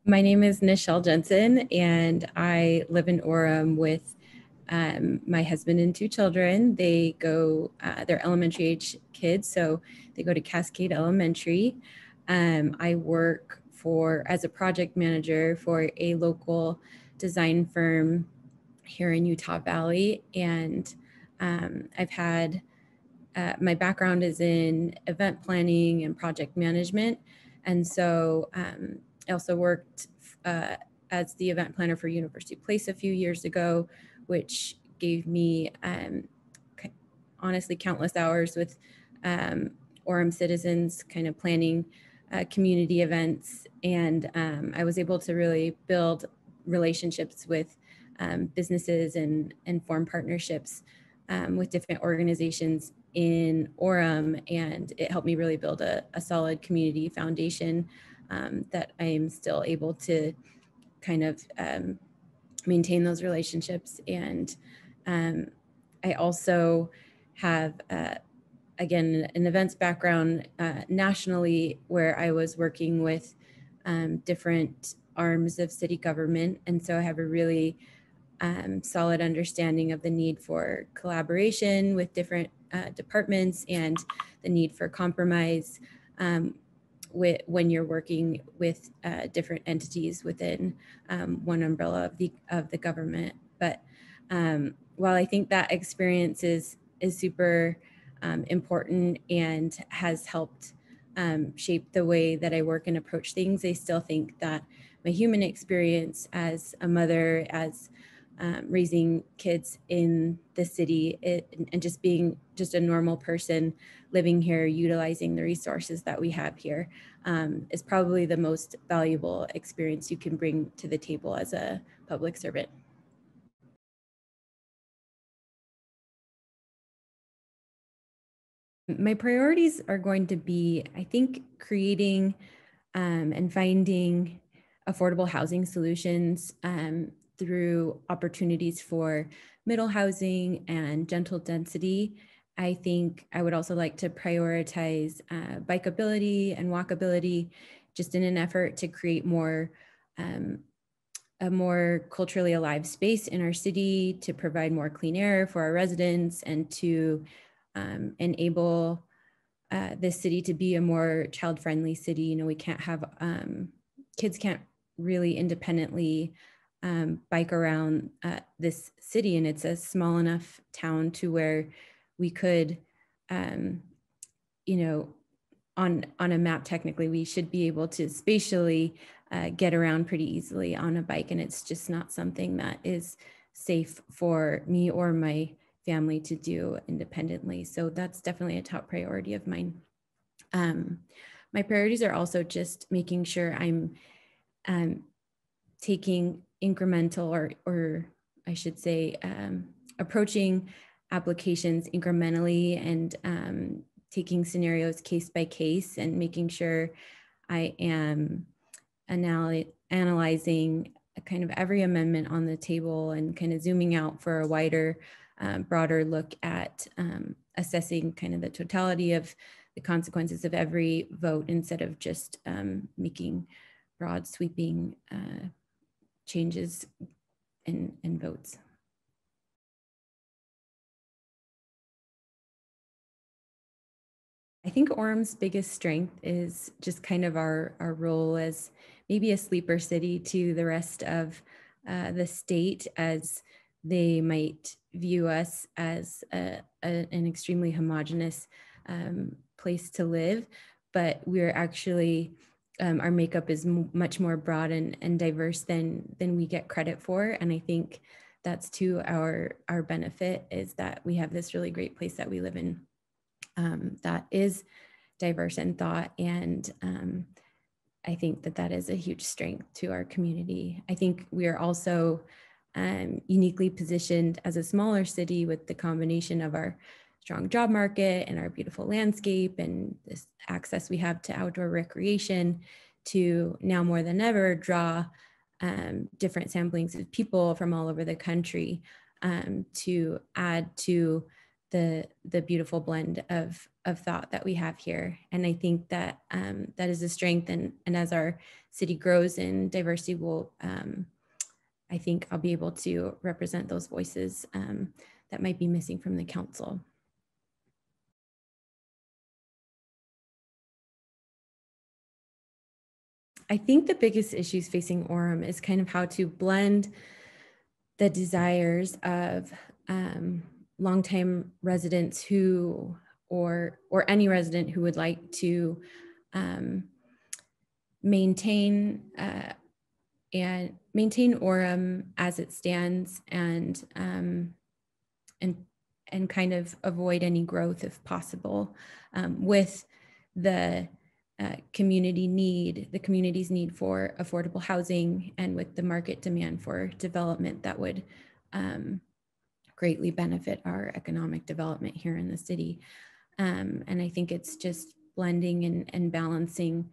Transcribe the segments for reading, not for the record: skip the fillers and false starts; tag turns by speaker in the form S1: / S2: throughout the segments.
S1: My name is Nichelle Jensen, and I live in Orem with my husband and two children. They go, they're elementary age kids, so they go to Cascade Elementary. I work as a project manager for a local design firm here in Utah Valley. And I've had, my background is in event planning and project management. And so I also worked as the event planner for University Place a few years ago, which gave me honestly countless hours with Orem citizens kind of planning community events. And I was able to really build relationships with businesses and form partnerships with different organizations in Orem, and it helped me really build a solid community foundation that I am still able to kind of maintain those relationships. And I also have, again, an events background nationally, where I was working with different arms of city government. And so I have a really solid understanding of the need for collaboration with different departments and the need for compromise when you're working with different entities within one umbrella of the government. But while I think that experience is super important and has helped shape the way that I work and approach things, I still think that my human experience as a mother, as raising kids in the city, and just being just a normal person living here, utilizing the resources that we have here, is probably the most valuable experience you can bring to the table as a public servant. My priorities are going to be, I think, creating and finding affordable housing solutions through opportunities for middle housing and gentle density. I think I would also like to prioritize bikeability and walkability, just in an effort to create a more culturally alive space in our city, to provide more clean air for our residents, and to enable this city to be a more child-friendly city. You know, we can't have, kids can't really independently bike around this city, and it's a small enough town to where we could, you know, on a map, technically, we should be able to spatially get around pretty easily on a bike, and it's just not something that is safe for me or my family to do independently. So that's definitely a top priority of mine. My priorities are also just making sure I'm taking incremental, or I should say, approaching applications incrementally, and taking scenarios case by case, and making sure I am analyzing kind of every amendment on the table, and kind of zooming out for a wider, broader look at assessing kind of the totality of the consequences of every vote, instead of just making broad sweeping changes in votes. I think Orem's biggest strength is just kind of our role as maybe a sleeper city to the rest of the state, as they might view us as an extremely homogenous place to live. But we're actually, our makeup is much more broad and diverse than we get credit for. And I think that's to our benefit, is that we have this really great place that we live in that is diverse in thought. And I think that is a huge strength to our community. I think we are also uniquely positioned as a smaller city, with the combination of our strong job market and our beautiful landscape and this access we have to outdoor recreation, to now more than ever draw different samplings of people from all over the country to add to the beautiful blend of thought that we have here. And I think that that is a strength. And as our city grows in diversity, will I think I'll be able to represent those voices that might be missing from the council. I think the biggest issues facing Orem is kind of how to blend the desires of longtime residents who, or any resident who would like to maintain Orem as it stands, and kind of avoid any growth if possible, with the community's need for affordable housing, and with the market demand for development that would greatly benefit our economic development here in the city. And I think it's just blending and balancing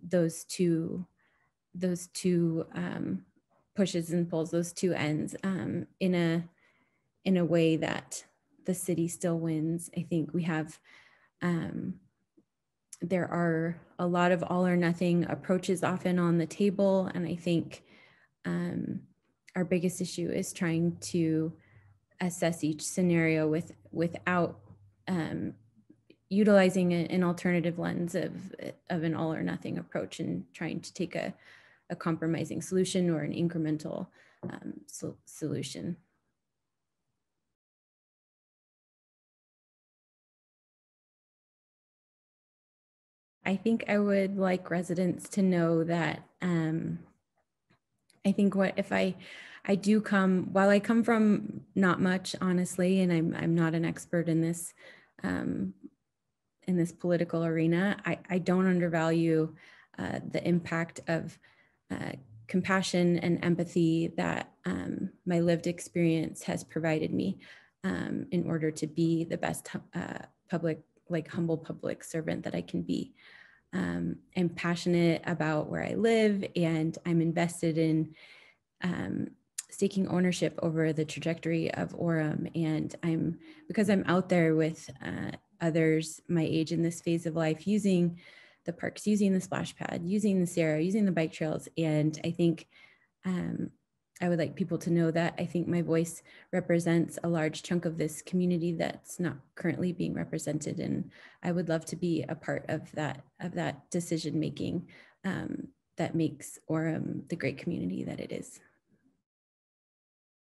S1: those two pushes and pulls, those two ends, in a way that the city still wins. I think we have there are a lot of all or nothing approaches often on the table, and I think our biggest issue is trying to assess each scenario without utilizing an alternative lens of an all or nothing approach, and trying to take a compromising solution or an incremental solution. I think I would like residents to know that I think I do come, while I come from not much, honestly, and I'm not an expert in this political arena, I don't undervalue the impact of compassion and empathy that my lived experience has provided me in order to be the best humble public servant that I can be. I'm passionate about where I live, and I'm invested in taking ownership over the trajectory of Orem. And because I'm out there with others my age in this phase of life, using the parks, using the splash pad, using the Sierra, using the bike trails. And I think I would like people to know that I think my voice represents a large chunk of this community that's not currently being represented. And I would love to be a part of that decision making that makes Orem the great community that it is.